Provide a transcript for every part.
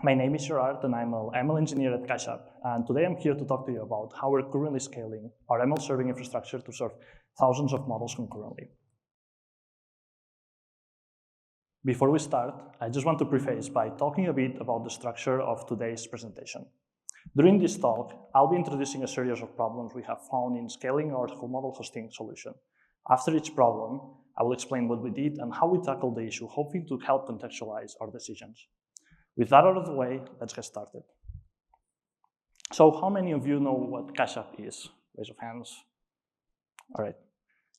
My name is Gerard, and I'm an ML engineer at CashApp. And today I'm here to talk to you about how we're currently scaling our ML serving infrastructure to serve thousands of models concurrently. Before we start, I just want to preface by talking a bit about the structure of today's presentation. During this talk, I'll be introducing a series of problems we have found in scaling our model hosting solution. After each problem, I will explain what we did and how we tackled the issue, hoping to help contextualize our decisions. With that out of the way, let's get started. So how many of you know what CashApp is? Raise of hands. All right.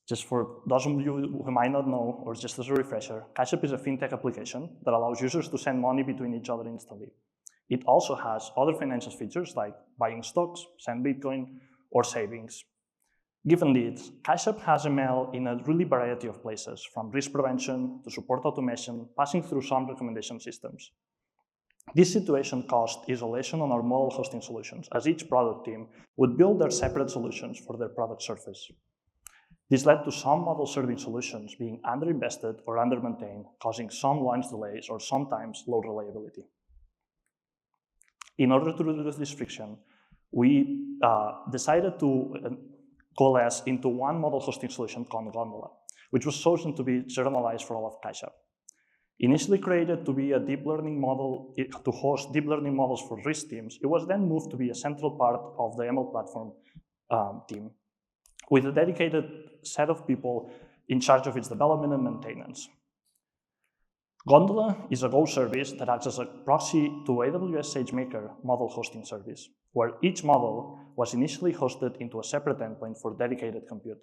Just for those of you who might not know, or just as a refresher, CashApp is a fintech application that allows users to send money between each other instantly. It also has other financial features like buying stocks, send Bitcoin, or savings. Given this, CashApp has ML in a really variety of places, from risk prevention to support automation, passing through some recommendation systems. This situation caused isolation on our model hosting solutions, as each product team would build their separate solutions for their product surface. This led to some model serving solutions being underinvested or under-maintained, causing some launch delays or sometimes low reliability. In order to reduce this friction, we decided to coalesce into one model hosting solution called Gondola, which was chosen to be generalized for all of CashApp. Initially created to be a deep learning model, to host deep learning models for risk teams, it was then moved to be a central part of the ML platform team, with a dedicated set of people in charge of its development and maintenance. Gondola is a Go service that acts as a proxy to AWS Sagemaker Model Hosting Service, where each model was initially hosted into a separate endpoint for dedicated compute.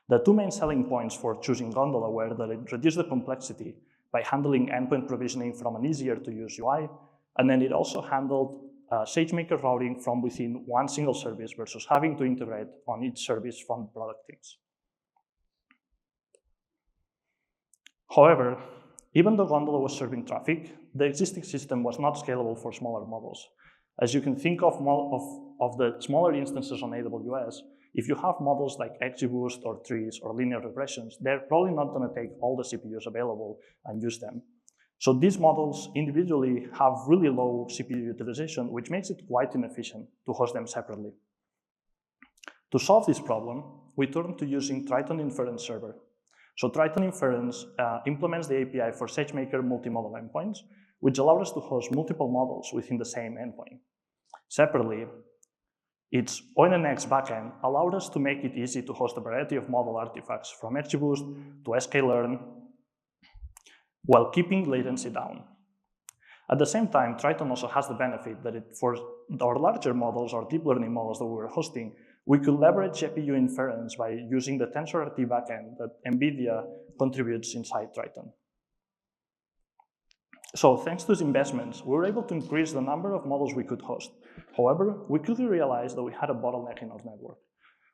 The two main selling points for choosing Gondola were that it reduced the complexity by handling endpoint provisioning from an easier-to-use UI, and then it also handled SageMaker routing from within one single service versus having to integrate on each service from product teams. However, even though Gondola was serving traffic, the existing system was not scalable for smaller models. As you can think of the smaller instances on AWS, if you have models like XGBoost or trees or linear regressions, they're probably not going to take all the CPUs available and use them. So these models individually have really low CPU utilization, which makes it quite inefficient to host them separately. To solve this problem, we turned to using Triton Inference Server. So Triton Inference implements the API for Sagemaker Multi-Model Endpoints, which allowed us to host multiple models within the same endpoint. Separately, its ONNX backend allowed us to make it easy to host a variety of model artifacts from XGBoost to sklearn while keeping latency down. At the same time, Triton also has the benefit that for our larger models or deep learning models that we were hosting, we could leverage GPU inference by using the TensorRT backend that NVIDIA contributes inside Triton. So thanks to these investments, we were able to increase the number of models we could host. However, we quickly realized that we had a bottleneck in our network.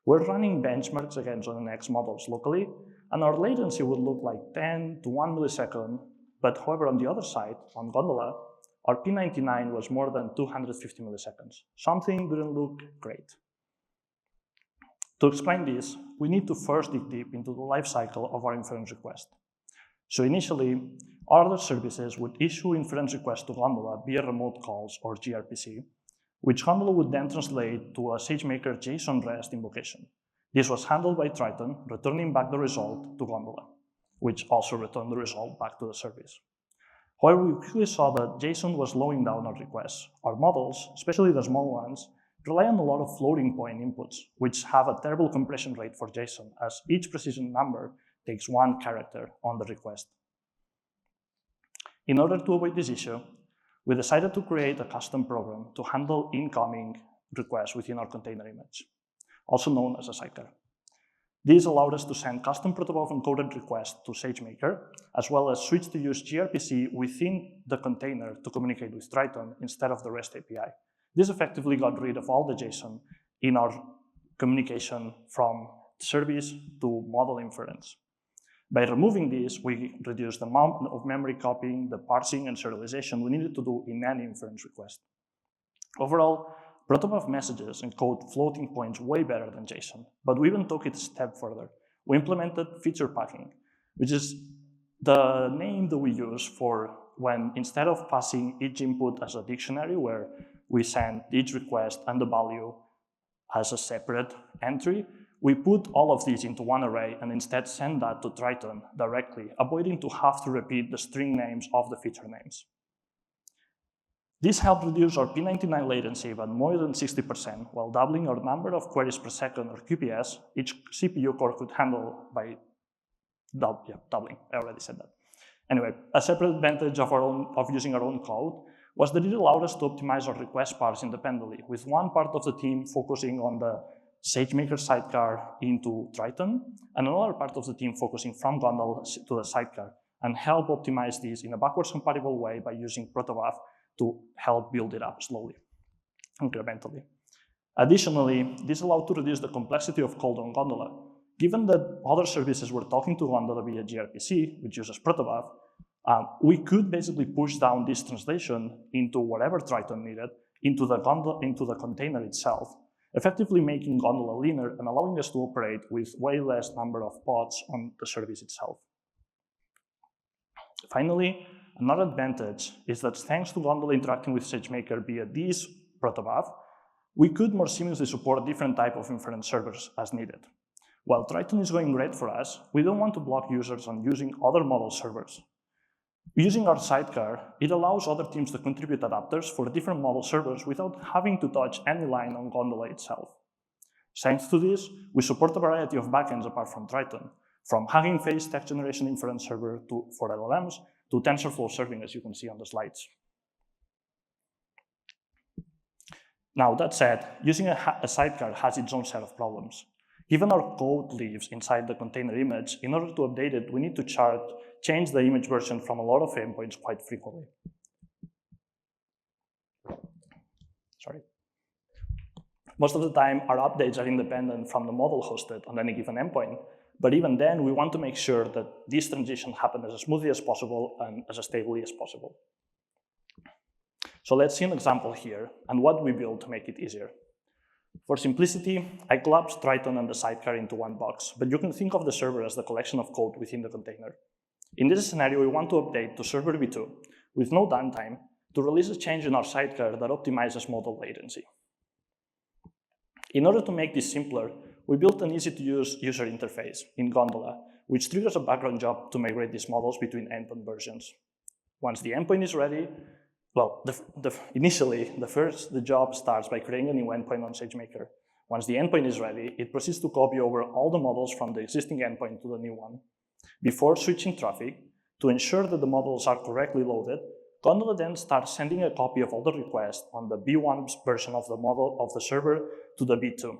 We're running benchmarks against ONNX models locally, and our latency would look like 10 to 1 millisecond, but however, on the other side, on Gondola, our P99 was more than 250 milliseconds. Something didn't look great. To explain this, we need to first dig deep into the lifecycle of our inference request. So initially, other services would issue inference requests to Gondola via remote calls or gRPC, which Gondola would then translate to a SageMaker JSON REST invocation. This was handled by Triton, returning back the result to Gondola, which also returned the result back to the service. However, we quickly saw that JSON was slowing down our requests. Our models, especially the small ones, rely on a lot of floating point inputs, which have a terrible compression rate for JSON, as each precision number takes one character on the request. In order to avoid this issue, we decided to create a custom program to handle incoming requests within our container image, also known as a sidecar. This allowed us to send custom protocol encoded requests to SageMaker, as well as switch to use gRPC within the container to communicate with Triton instead of the REST API. This effectively got rid of all the JSON in our communication from service to model inference. By removing this, we reduced the amount of memory copying, the parsing, and serialization we needed to do in any inference request. Overall, protobuf messages encode floating points way better than JSON, but we even took it a step further. We implemented feature packing, which is the name that we use for when instead of passing each input as a dictionary where we send each request and the value as a separate entry, we put all of these into one array and instead send that to Triton directly, avoiding to have to repeat the string names of the feature names. This helped reduce our P99 latency by more than 60%, while doubling our number of queries per second, or QPS, each CPU core could handle by doubling. I already said that. Anyway, a separate advantage of using our own code was that it allowed us to optimize our request paths independently, with one part of the team focusing on the SageMaker sidecar into Triton, and another part of the team focusing from Gondola to the sidecar, and help optimize these in a backwards compatible way by using protobuf to help build it up slowly, incrementally. Additionally, this allowed to reduce the complexity of code on Gondola. Given that other services were talking to Gondola via gRPC, which uses protobuf, we could basically push down this translation into whatever Triton needed into the container itself, effectively making Gondola leaner and allowing us to operate with way less number of pods on the service itself. Finally, another advantage is that thanks to Gondola interacting with SageMaker via this protobuf, we could more seamlessly support different types of inference servers as needed. While Triton is going great for us, we don't want to block users on using other model servers. Using our sidecar, it allows other teams to contribute adapters for different model servers without having to touch any line on Gondola itself. Thanks to this, we support a variety of backends apart from Triton, from Hugging Face text generation inference server for LLMs to TensorFlow serving, as you can see on the slides. Now, that said, using a sidecar has its own set of problems. Given our code lives inside the container image, in order to update it, we need to change the image version from a lot of endpoints quite frequently. Sorry. Most of the time, our updates are independent from the model hosted on any given endpoint, but even then, we want to make sure that this transition happens as smoothly as possible and as stably as possible. So let's see an example here and what we built to make it easier. For simplicity, I collapsed Triton and the sidecar into one box, but you can think of the server as the collection of code within the container. In this scenario, we want to update to server v2 with no downtime to release a change in our sidecar that optimizes model latency. In order to make this simpler, we built an easy-to-use user interface in Gondola, which triggers a background job to migrate these models between endpoint versions. Once the endpoint is ready, well, initially, the job starts by creating a new endpoint on SageMaker. Once the endpoint is ready, it proceeds to copy over all the models from the existing endpoint to the new one. Before switching traffic, to ensure that the models are correctly loaded, Gondola then starts sending a copy of all the requests on the B1 version of the model of the server to the B2.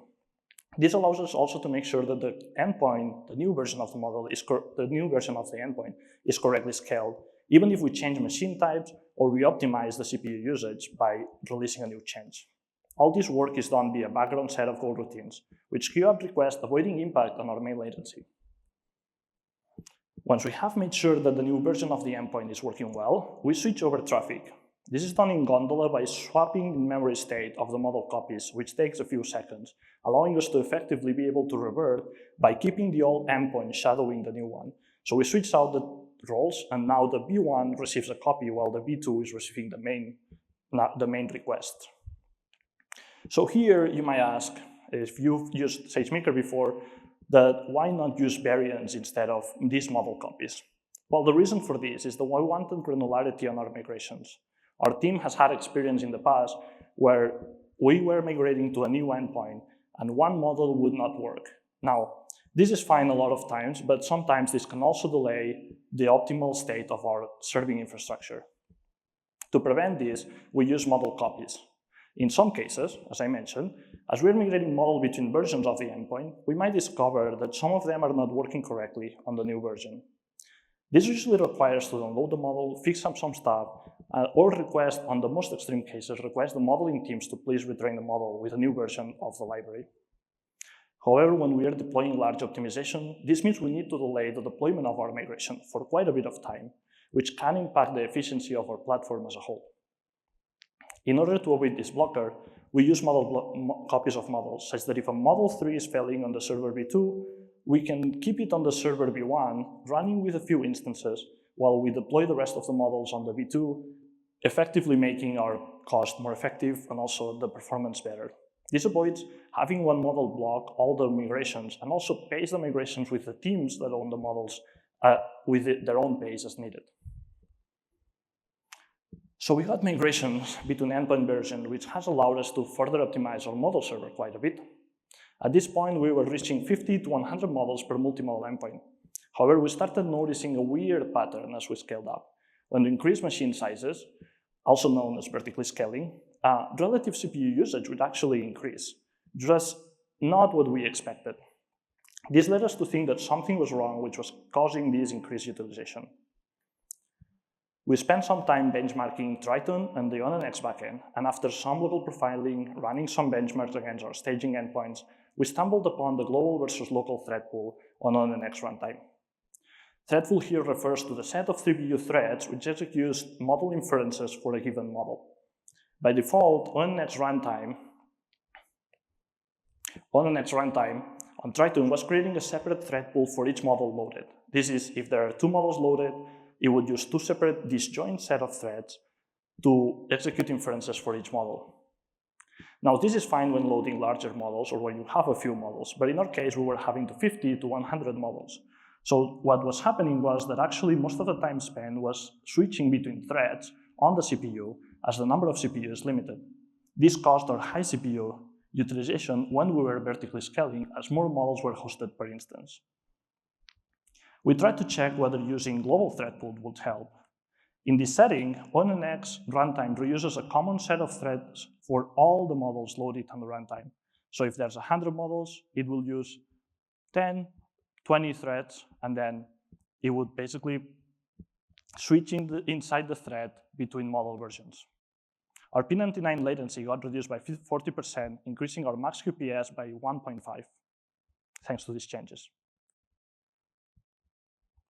This allows us also to make sure that the endpoint, the new version of the model, the new version of the endpoint is correctly scaled, even if we change machine types or we optimize the CPU usage by releasing a new change. All this work is done via a background set of code routines, which queue up requests, avoiding impact on our main latency. Once we have made sure that the new version of the endpoint is working well, we switch over traffic. This is done in Gondola by swapping the memory state of the model copies, which takes a few seconds, allowing us to effectively be able to revert by keeping the old endpoint shadowing the new one. So we switch out the roles, and now the B1 receives a copy while the B2 is receiving the main request. So here you might ask, if you've used SageMaker before, that why not use variants instead of these model copies? Well, the reason for this is that we wanted granularity on our migrations. Our team has had experience in the past where we were migrating to a new endpoint and one model would not work. Now, this is fine a lot of times, but sometimes this can also delay the optimal state of our serving infrastructure. To prevent this, we use model copies. In some cases, as I mentioned, as we're migrating model between versions of the endpoint, we might discover that some of them are not working correctly on the new version. This usually requires to download the model, fix up some stuff, or request, on the most extreme cases, request the modeling teams to please retrain the model with a new version of the library. However, when we are deploying large optimization, this means we need to delay the deployment of our migration for quite a bit of time, which can impact the efficiency of our platform as a whole. In order to avoid this blocker, we use copies of models, such that if a model 3 is failing on the server v2, we can keep it on the server v1, running with a few instances, while we deploy the rest of the models on the V2, effectively making our cost more effective and also the performance better. This avoids having one model block all the migrations and also pace the migrations with the teams that own the models with their own pace as needed. So we got migrations between endpoint versions, which has allowed us to further optimize our model server quite a bit. At this point, we were reaching 50 to 100 models per multi-model endpoint. However, we started noticing a weird pattern as we scaled up. When we increased machine sizes, also known as vertically scaling, relative CPU usage would actually increase, just not what we expected. This led us to think that something was wrong, which was causing this increased utilization. We spent some time benchmarking Triton and the ONNX backend, and after some local profiling, running some benchmarks against our staging endpoints, we stumbled upon the global versus local thread pool on ONNX runtime. Thread pool here refers to the set of CPU threads which execute model inferences for a given model. By default, ONNX runtime on Triton was creating a separate thread pool for each model loaded. This is, if there are 2 models loaded, it would use 2 separate disjoint set of threads to execute inferences for each model. Now, this is fine when loading larger models or when you have a few models, but in our case, we were having 50 to 100 models. So what was happening was that actually most of the time spent was switching between threads on the CPU as the number of CPU is limited. This caused our high CPU utilization when we were vertically scaling as more models were hosted per instance. We tried to check whether using global thread pool would help. In this setting, ONNX runtime reuses a common set of threads for all the models loaded on the runtime. So if there's 100 models, it will use 10, 20 threads, and then it would basically switch inside the thread between model versions. Our P99 latency got reduced by 40%, increasing our max QPS by 1.5, thanks to these changes.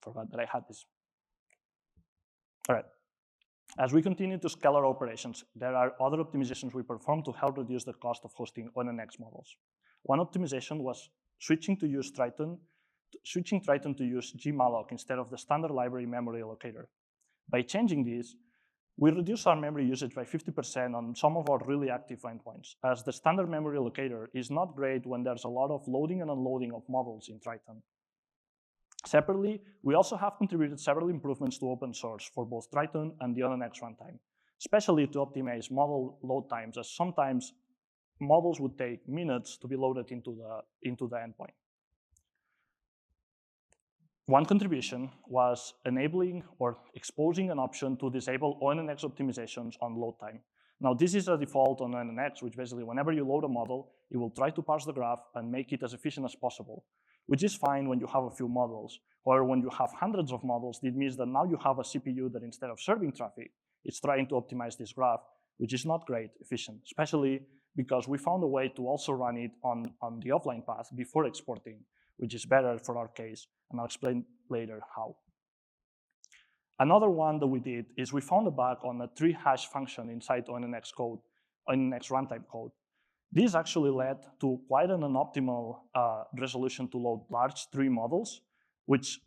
Forgot that I had this. All right. As we continue to scale our operations, there are other optimizations we performed to help reduce the cost of hosting ONNX models. One optimization was switching Triton to use gmalloc instead of the standard library memory allocator. By changing this, we reduced our memory usage by 50% on some of our really active endpoints, as the standard memory allocator is not great when there's a lot of loading and unloading of models in Triton. Separately, we also have contributed several improvements to open source for both Triton and the ONNX runtime, especially to optimize model load times, as sometimes models would take minutes to be loaded into the endpoint. One contribution was enabling or exposing an option to disable ONNX optimizations on load time. Now, this is a default on ONNX, which basically whenever you load a model, it will try to parse the graph and make it as efficient as possible, which is fine when you have a few models. Or when you have hundreds of models, it means that now you have a CPU that instead of serving traffic, it's trying to optimize this graph, which is not great efficient, especially because we found a way to also run it on the offline path before exporting, which is better for our case, and I'll explain later how. Another one that we did is we found a bug on a tree hash function inside ONNX code, ONNX runtime code. This actually led to quite an unoptimal resolution to load large tree models, which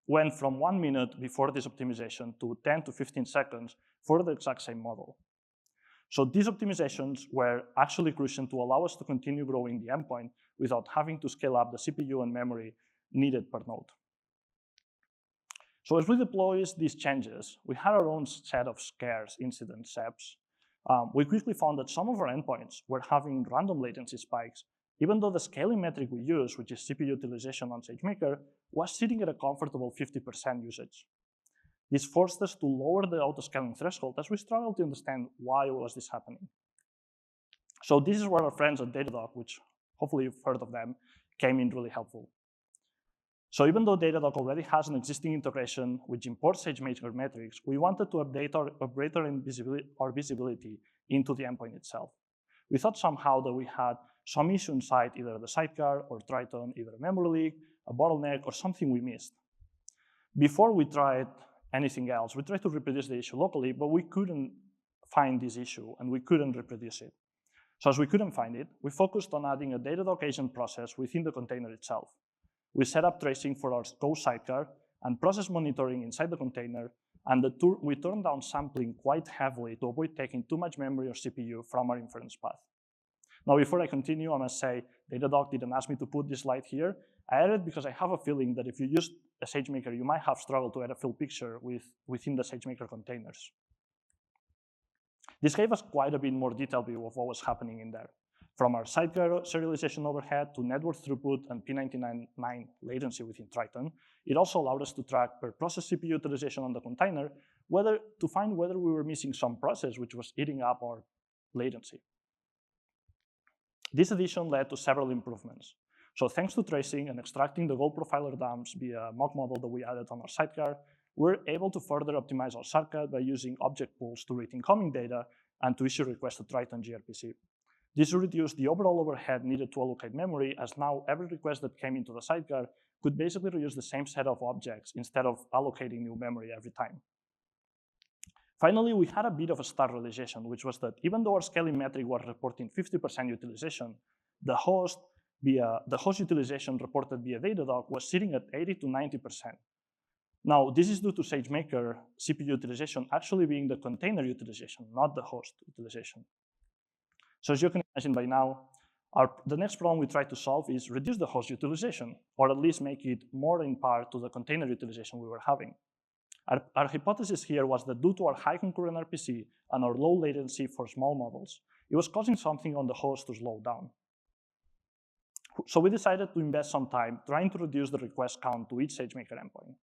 went from 1 minute before this optimization to 10 to 15 seconds for the exact same model. So these optimizations were actually crucial to allow us to continue growing the endpoint without having to scale up the CPU and memory needed per node. So as we deployed these changes, we had our own set of scarce incident SEPs. We quickly found that some of our endpoints were having random latency spikes, even though the scaling metric we use, which is CPU utilization on SageMaker, was sitting at a comfortable 50% usage. This forced us to lower the auto-scaling threshold as we struggled to understand why was this happening. So this is where our friends at Datadog, which hopefully you've heard of them, came in really helpful. So even though Datadog already has an existing integration which imports SageMaker metrics, we wanted to update our visibility into the endpoint itself. We thought somehow that we had some issue inside either the sidecar or Triton, either a memory leak, a bottleneck, or something we missed. Before we tried anything else, we tried to reproduce the issue locally, but we couldn't find this issue and we couldn't reproduce it. So as we couldn't find it, we focused on adding a Datadog agent process within the container itself. We set up tracing for our Go sidecar and process monitoring inside the container, and we turned down sampling quite heavily to avoid taking too much memory or CPU from our inference path. Now, before I continue, I must say, Datadog didn't ask me to put this slide here. I added it because I have a feeling that if you use a SageMaker, you might have struggled to add a full picture within the SageMaker containers. This gave us quite a bit more detailed view of what was happening in there. From our sidecar serialization overhead to network throughput and P99 latency within Triton, it also allowed us to track per process CPU utilization on the container, to find whether we were missing some process which was eating up our latency. This addition led to several improvements. So thanks to tracing and extracting the goal profiler dumps via mock model that we added on our sidecar, we're able to further optimize our shortcut by using object pools to read incoming data and to issue requests to Triton gRPC. This reduced the overall overhead needed to allocate memory, as now every request that came into the sidecar could basically reuse the same set of objects instead of allocating new memory every time. Finally, we had a bit of a star realization, which was that even though our scaling metric was reporting 50% utilization, the host utilization reported via Datadog was sitting at 80 to 90%. Now, this is due to SageMaker CPU utilization actually being the container utilization, not the host utilization. So as you can imagine by now, the next problem we try to solve is reduce the host utilization, or at least make it more in part to the container utilization we were having. Our hypothesis here was that due to our high concurrent RPC and our low latency for small models, it was causing something on the host to slow down. So we decided to invest some time trying to reduce the request count to each SageMaker endpoint.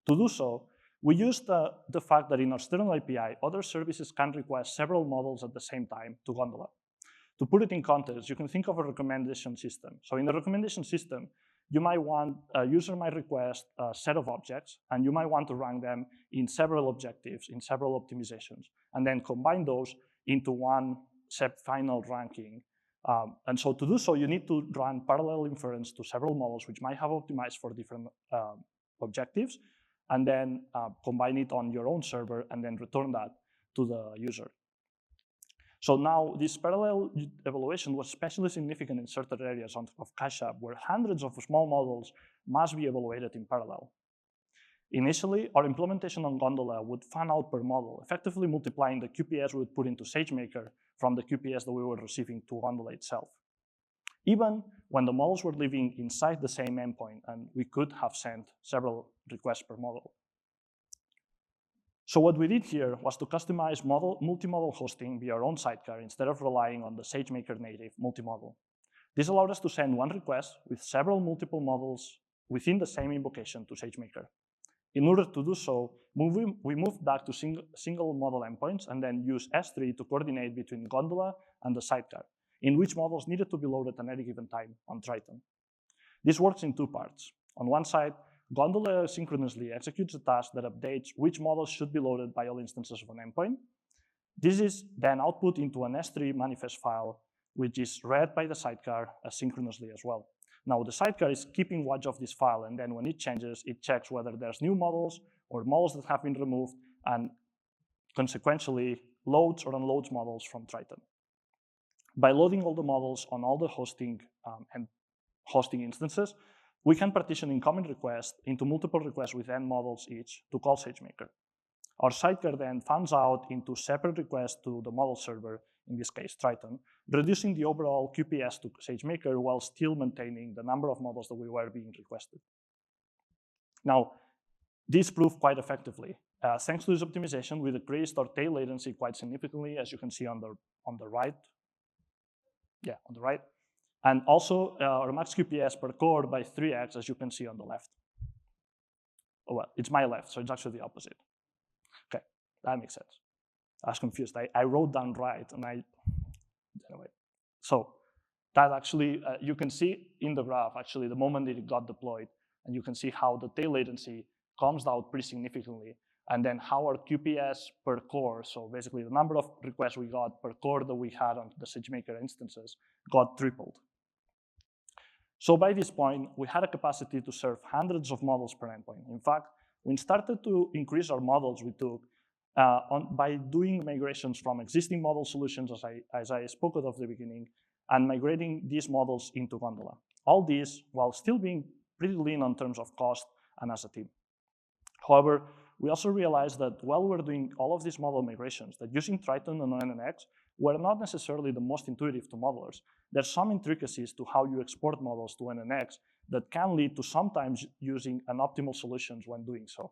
To do so, we used the fact that in our external API, other services can request several models at the same time to Gondola. To put it in context, you can think of a recommendation system. So in the recommendation system, you might want, a user might request a set of objects, and you might want to rank them in several objectives, in several optimizations, and then combine those into one final ranking. And so to do so, you need to run parallel inference to several models which might have optimized for different objectives, and then combine it on your own server and then return that to the user. So now this parallel evaluation was especially significant in certain areas of cache app where hundreds of small models must be evaluated in parallel. Initially, our implementation on Gondola would fan out per model, effectively multiplying the QPS we would put into SageMaker from the QPS that we were receiving to Gondola itself. Even when the models were living inside the same endpoint, and we could have sent several requests per model. So what we did here was to customize multi-model hosting via our own sidecar instead of relying on the SageMaker native multi-model. This allowed us to send one request with several multiple models within the same invocation to SageMaker. In order to do so, we moved back to single model endpoints and then used S3 to coordinate between Gondola and the sidecar, in which models needed to be loaded at any given time on Triton. This works in two parts. On one side, Gondola synchronously executes a task that updates which models should be loaded by all instances of an endpoint. This is then output into an S3 manifest file, which is read by the sidecar asynchronously as well. Now, the sidecar is keeping watch of this file, and then when it changes, it checks whether there's new models or models that have been removed, and consequentially loads or unloads models from Triton. By loading all the models on all the hosting instances, we can partition incoming requests into multiple requests with n models each to call SageMaker. Our sidecar then fans out into separate requests to the model server, in this case Triton, reducing the overall QPS to SageMaker while still maintaining the number of models that we were being requested. Now, this proved quite effectively. Thanks to this optimization, we decreased our tail latency quite significantly, as you can see on the right. Yeah, on the right. And also our max QPS per core by 3x, as you can see on the left. Oh, well, it's my left, so it's actually the opposite. Okay, that makes sense. I was confused. I wrote down right, and anyway. So that actually, you can see in the graph, actually, the moment that it got deployed, and you can see how the tail latency comes down pretty significantly, and then how our QPS per core, so basically the number of requests we got per core that we had on the SageMaker instances, got tripled. So by this point, we had a capacity to serve hundreds of models per endpoint. In fact, we started to increase our models we took by doing migrations from existing model solutions, as I spoke of at the beginning, and migrating these models into Gondola. All these while still being pretty lean in terms of cost and as a team. However, we also realized that while we're doing all of these model migrations, that using Triton and ONNX were not necessarily the most intuitive to modelers. There's some intricacies to how you export models to ONNX that can lead to sometimes using unoptimal solutions when doing so.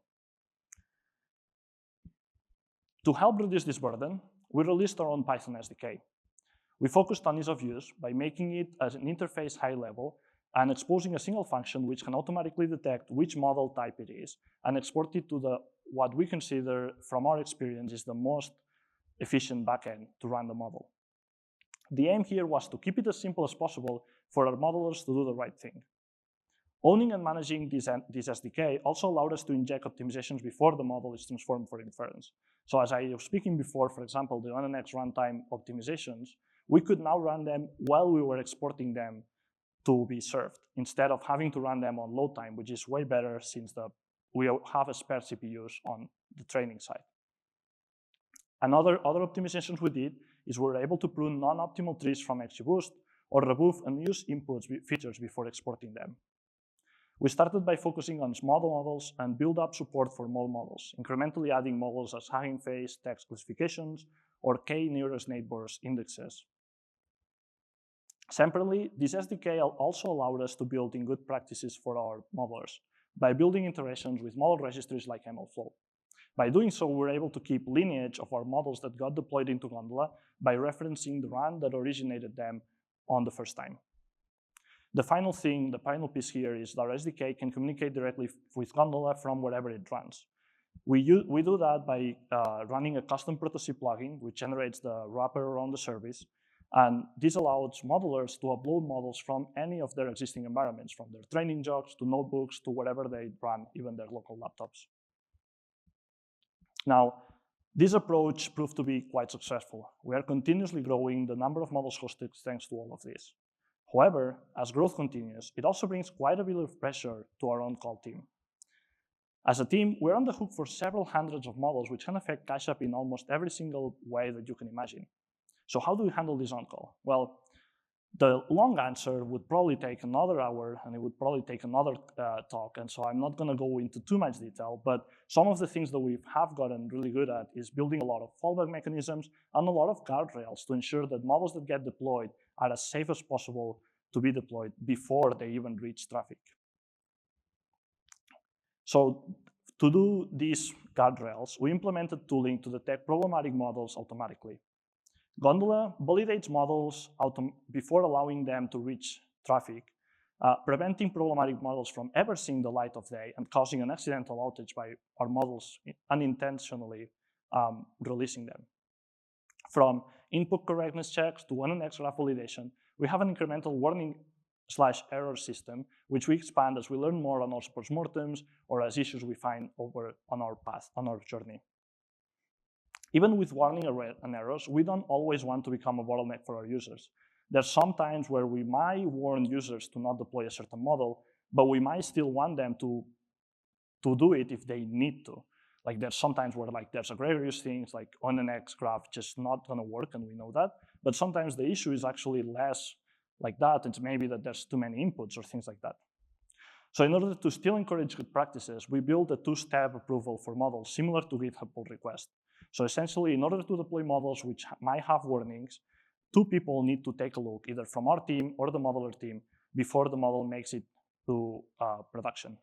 To help reduce this burden, we released our own Python SDK. We focused on ease of use by making it as an interface high level and exposing a single function which can automatically detect which model type it is and export it to what we consider, from our experience, is the most efficient backend to run the model. The aim here was to keep it as simple as possible for our modelers to do the right thing. Owning and managing this SDK also allowed us to inject optimizations before the model is transformed for inference. So as I was speaking before, for example, the ONNX runtime optimizations, we could now run them while we were exporting them to be served, instead of having to run them on load time, which is way better since we have a spare CPUs on the training side. Other optimizations we did is we were able to prune non-optimal trees from XGBoost or remove unused inputs features before exporting them. We started by focusing on small models and build up support for more models, incrementally adding models as Hugging Face, text classifications, or k-nearest neighbors indexes. Separately, this SDK also allowed us to build in good practices for our modelers by building integrations with model registries like MLflow. By doing so, we're able to keep lineage of our models that got deployed into Gondola by referencing the run that originated them on the first time. The final piece here is that our SDK can communicate directly with Gondola from wherever it runs. We do that by running a custom Proto-C plugin, which generates the wrapper around the service. And this allows modelers to upload models from any of their existing environments, from their training jobs to notebooks to wherever they run, even their local laptops. Now, this approach proved to be quite successful. We are continuously growing the number of models hosted thanks to all of this. However, as growth continues, it also brings quite a bit of pressure to our on-call team. As a team, we're on the hook for several hundreds of models, which can affect cache-up in almost every single way that you can imagine. So how do we handle this on-call? Well, the long answer would probably take another hour, and it would probably take another talk, and so I'm not going to go into too much detail, but some of the things that we have gotten really good at is building a lot of fallback mechanisms and a lot of guardrails to ensure that models that get deployed are as safe as possible to be deployed before they even reach traffic. So to do these guardrails, we implemented tooling to detect problematic models automatically. Gondola validates models before allowing them to reach traffic, preventing problematic models from ever seeing the light of day and causing an accidental outage by our models unintentionally releasing them. From input correctness checks to ONNX graph validation, we have an incremental warning/error system, which we expand as we learn more on our postmortems or as issues we find over on our path, on our journey. Even with warning and errors, we don't always want to become a bottleneck for our users. There's some times where we might warn users to not deploy a certain model, but we might still want them to do it if they need to. Like there's sometimes where there's a gregarious things like ONNX graph just not gonna work, and we know that. But sometimes the issue is actually less like that. It's maybe that there's too many inputs or things like that. So in order to still encourage good practices, we built a two-step approval for models similar to GitHub pull request. So essentially, in order to deploy models which might have warnings, two people need to take a look, either from our team or the modeler team, before the model makes it to production.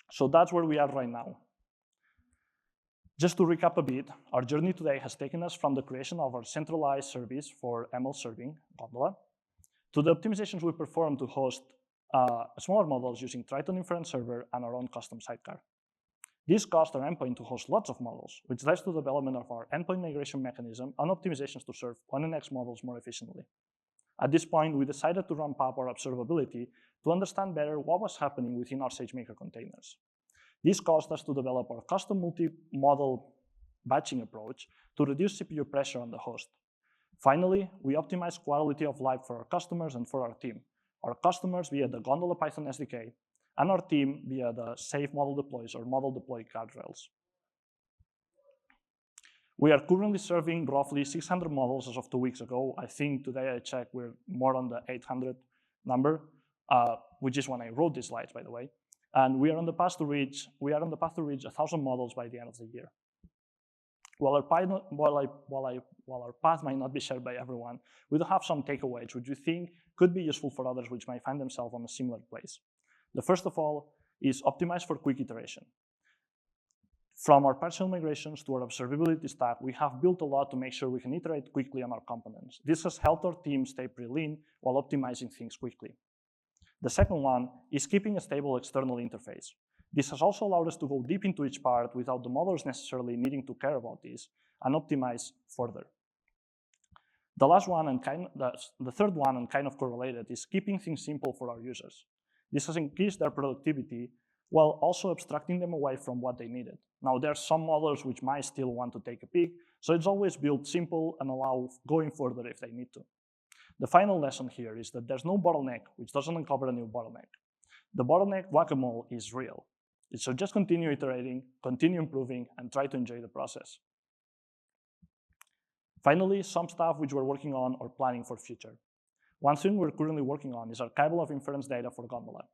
So that's where we are right now. Just to recap a bit, our journey today has taken us from the creation of our centralized service for ML serving, Gondola, to the optimizations we perform to host smaller models using Triton Inference Server and our own custom sidecar. This caused our endpoint to host lots of models, which led to the development of our endpoint migration mechanism and optimizations to serve ONNX models more efficiently. At this point, we decided to ramp up our observability to understand better what was happening within our SageMaker containers. This caused us to develop our custom multi-model batching approach to reduce CPU pressure on the host. Finally, we optimized quality of life for our customers and for our team. Our customers via the Gondola Python SDK, and our team via the safe model deploys or model deploy guardrails. We are currently serving roughly 600 models as of 2 weeks ago. I think today I checked, we're more on the 800 number, which is when I wrote these slides, by the way. And we are on the path to reach 1,000 models by the end of the year. While our path might not be shared by everyone, we do have some takeaways which we think could be useful for others which might find themselves on a similar place. The first of all is optimize for quick iteration. From our partial migrations to our observability stack, we have built a lot to make sure we can iterate quickly on our components. This has helped our team stay pretty lean while optimizing things quickly. The second one is keeping a stable external interface. This has also allowed us to go deep into each part without the models necessarily needing to care about this and optimize further. The last one, and the third one, and kind of correlated, is keeping things simple for our users. This has increased their productivity while also abstracting them away from what they needed. Now, there are some models which might still want to take a peek, so it's always built simple and allow going further if they need to. The final lesson here is that there's no bottleneck which doesn't uncover a new bottleneck. The bottleneck whack-a-mole is real. So just continue iterating, continue improving, and try to enjoy the process. Finally, some stuff which we're working on or planning for future. One thing we're currently working on is archival of inference data for Gondola.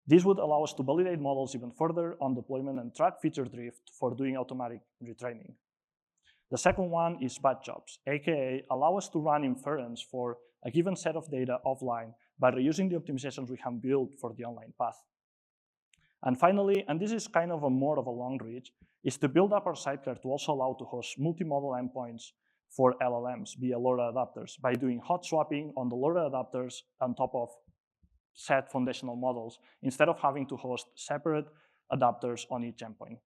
This would allow us to validate models even further on deployment and track feature drift for doing automatic retraining. The second one is batch jobs, aka allow us to run inference for a given set of data offline by reusing the optimizations we have built for the online path. And finally, and this is kind of more of a long reach, is to build up our sidecar to also allow to host multi-model endpoints for LLMs via LoRa adapters by doing hot swapping on the LoRa adapters on top of set foundational models instead of having to host separate adapters on each endpoint.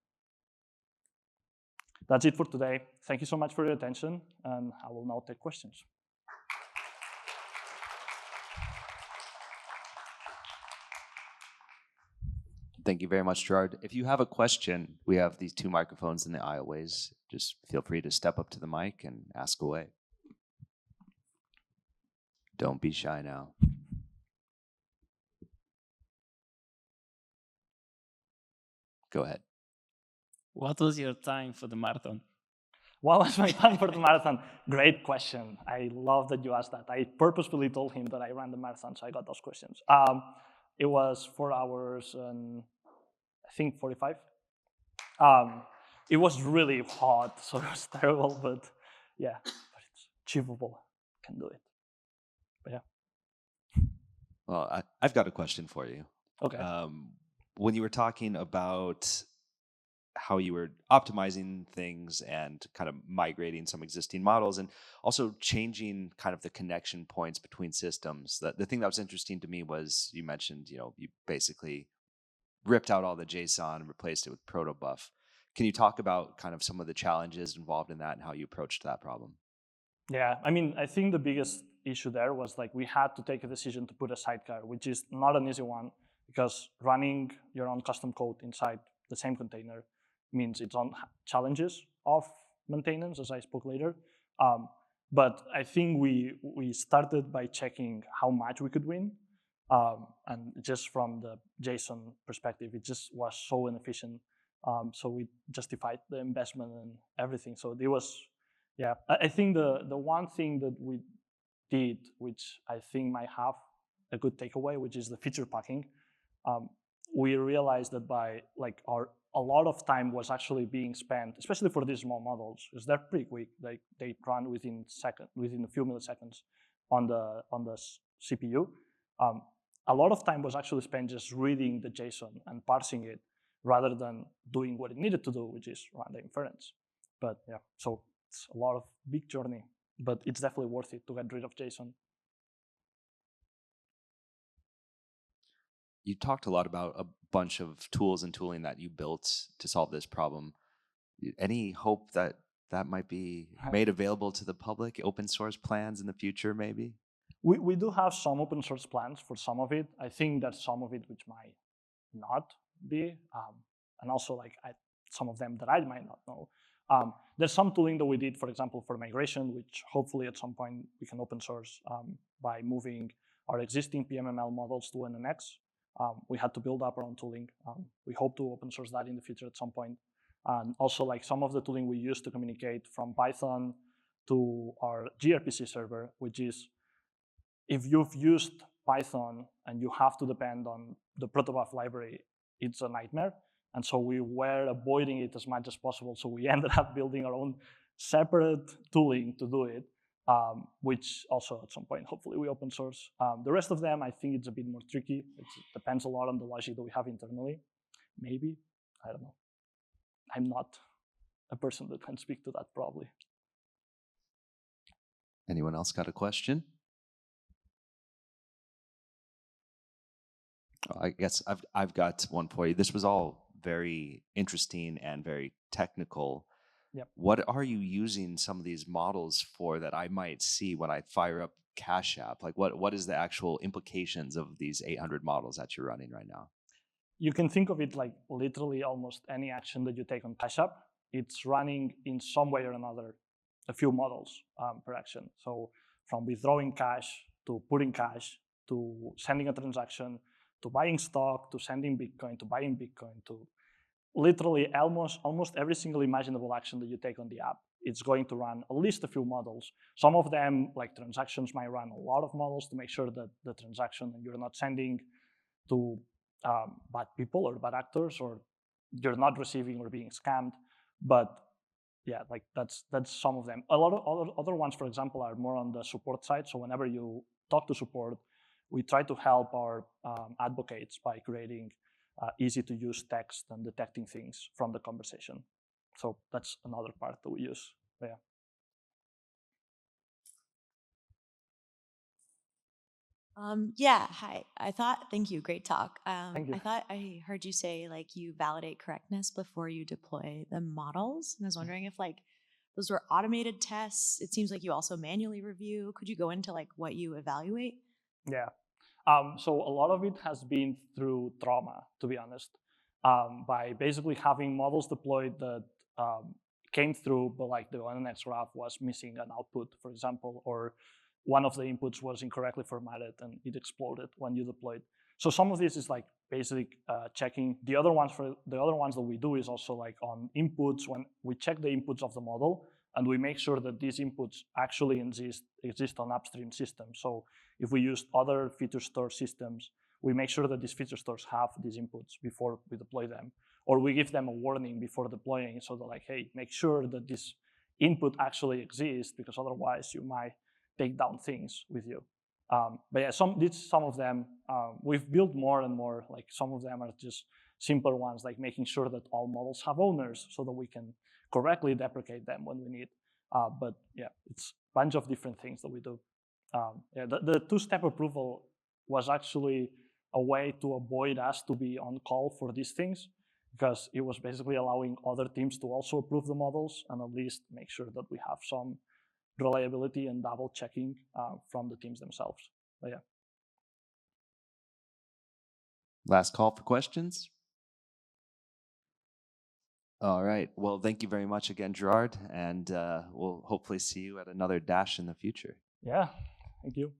That's it for today. Thank you so much for your attention, and I will now take questions. Thank you very much, Gerard. If you have a question, we have these 2 microphones in the aisleways. Just feel free to step up to the mic and ask away. Don't be shy now. Go ahead. What was your time for the marathon? What was my time for the marathon? Great question. I love that you asked that. I purposefully told him that I ran the marathon, so I got those questions. It was 4 hours and I think 45. It was really hot, so it was terrible, but yeah, but it's achievable. Can do it. But yeah. Well, I've got a question for you. Okay. When you were talking about how you were optimizing things and kind of migrating some existing models and also changing kind of the connection points between systems, the thing that was interesting to me was you mentioned, you basically ripped out all the JSON and replaced it with protobuf. Can you talk about kind of some of the challenges involved in that and how you approached that problem? Yeah, I mean, I think the biggest issue there was like we had to take a decision to put a sidecar, which is not an easy one because running your own custom code inside the same container means its own challenges of maintenance, as I spoke later. But I think we started by checking how much we could win. And just from the JSON perspective, it just was so inefficient. So we justified the investment and everything. So it was, yeah, I think the one thing that we did, which I think might have a good takeaway, which is the feature packing. We realized that by like a lot of time was actually being spent, especially for these small models, because they're pretty quick. Like they run within a few milliseconds on the CPU. A lot of time was actually spent just reading the JSON and parsing it, rather than doing what it needed to do, which is run the inference. But yeah, so it's a lot of big journey, but it's definitely worth it to get rid of JSON. You talked a lot about a bunch of tools and tooling that you built to solve this problem. Any hope that that might be made available to the public, open source plans in the future, maybe? We do have some open source plans for some of it. I think that some of it which might not be, and also like some of them that I might not know. There's some tooling that we did, for example, for migration, which hopefully at some point we can open source by moving our existing PMML models to ONNX. We had to build up our own tooling. We hope to open source that in the future at some point. And also like some of the tooling we use to communicate from Python to our gRPC server, which is, if you've used Python and you have to depend on the protobuf library, it's a nightmare. And so we were avoiding it as much as possible. So we ended up building our own separate tooling to do it, which also at some point, hopefully we open source. The rest of them, I think it's a bit more tricky. It depends a lot on the logic that we have internally. Maybe, I don't know. I'm not a person that can speak to that probably. Anyone else got a question? I guess I've got one for you. This was all very interesting and very technical. Yep. What are you using some of these models for that I might see when I fire up Cash App? Like what is the actual implications of these 800 models that you're running right now? You can think of it like literally almost any action that you take on Cash App, it's running in some way or another a few models per action. So from withdrawing cash to putting cash to sending a transaction to buying stock to sending Bitcoin to buying Bitcoin to literally almost every single imaginable action that you take on the app, it's going to run at least a few models. Some of them, like transactions, might run a lot of models to make sure that the transaction you're not sending to bad people or bad actors, or you're not receiving or being scammed. But yeah, like that's some of them. A lot of other ones, for example, are more on the support side. So whenever you talk to support, we try to help our advocates by creating easy to use text and detecting things from the conversation. So that's another part that we use. Yeah. Yeah, hi. Thank you, great talk. Thank you. I thought I heard you say like you validate correctness before you deploy the models. And I was wondering if like those were automated tests. It seems like you also manually review. Could you go into like what you evaluate? Yeah. So a lot of it has been through trauma, to be honest, by basically having models deployed that came through, but like the ONNX graph was missing an output, for example, or one of the inputs was incorrectly formatted and it exploded when you deployed. So some of this is like basic checking. The other ones that we do is also like on inputs, when we check the inputs of the model and we make sure that these inputs actually exist on upstream systems. So if we use other feature store systems, we make sure that these feature stores have these inputs before we deploy them, or we give them a warning before deploying, so they're like, hey, make sure that this input actually exists, because otherwise you might take down things with you. But yeah, some of them, we've built more and more, like some of them are just simpler ones, like making sure that all models have owners so that we can correctly deprecate them when we need. But yeah, it's a bunch of different things that we do. Yeah, the two-step approval was actually a way to avoid us to be on call for these things, because it was basically allowing other teams to also approve the models and at least make sure that we have some reliability and double checking from the teams themselves. But yeah. Last call for questions. All right. Well, thank you very much again, Gerard, and we'll hopefully see you at another Dash in the future. Yeah, thank you.